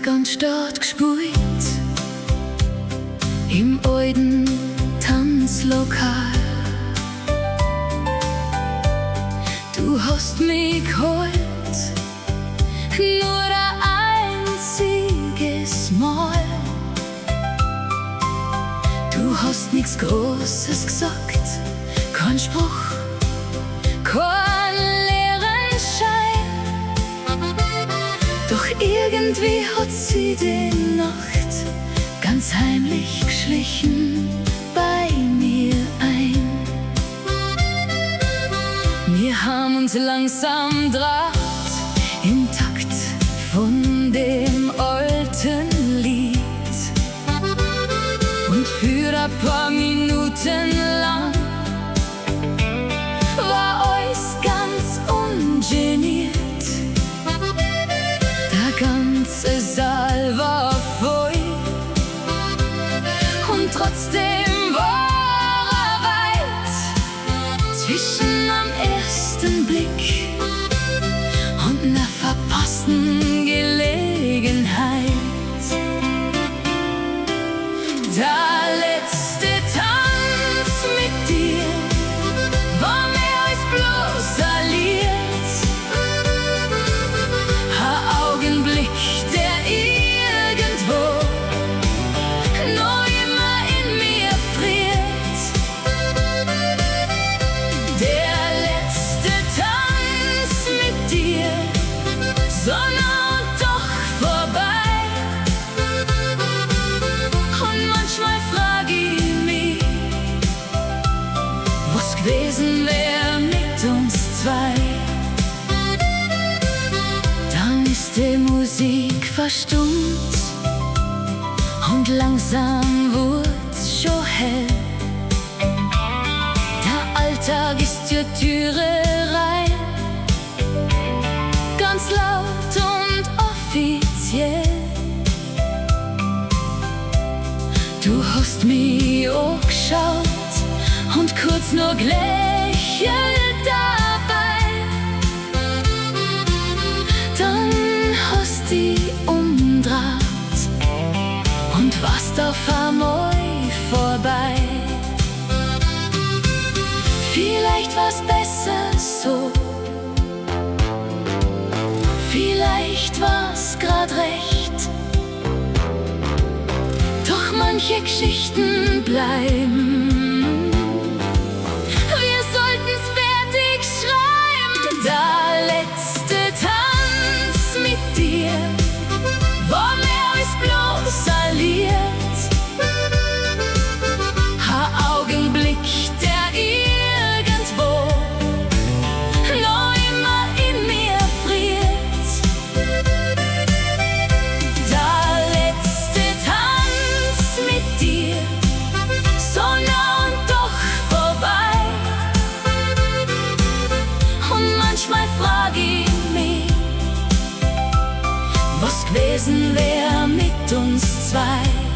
ganz Stadt gespielt, im alten Tanzlokal. Du hast mich geholt, nur ein einziges Mal. Du hast nichts Großes gesagt, kein Spruch, kein leeren Schein. Doch irgendwie hat sie die Nacht ganz heimlich geschlichen bei mir ein. Wir haben uns langsam draht im Takt von dem alten Lied. Und für ein paar Minuten lang war alles ganz ungeniert. Der ganze Saal war voll und trotzdem war er weit zwischen am ersten Blick und einer verpassten Gelegenheit. Der letzte Tanz mit dir war mehr als bloß ein Lied. Ein Augenblick, der irgendwo noch immer in mir friert. Der letzte Tanz mit dir, Sonne und doch vorbei. Und manchmal frag ich mich, was gewesen wär mit uns zwei. Dann ist die Musik verstummt und langsam wurd's schon hell. Der Alltag ist zur Türe rein, ganz laut und offiziell. Du hast mich angeschaut und kurz nur gelächelt dabei. Dann hast dich umdreht und warst auf einmal vorbei. Vielleicht war's besser so, vielleicht war's grad recht. Doch manche Geschichten bleiben, wir sollten's fertig schreiben. Der letzte Tanz mit dir war mehr als bloß ein Lied. Ein Augenblick, der irgendwo noch immer in mir friert. Der letzte Tanz mit dir, so nah und doch vorbei. Und manchmal frag ich mich, was gewesen wär mit uns zwei.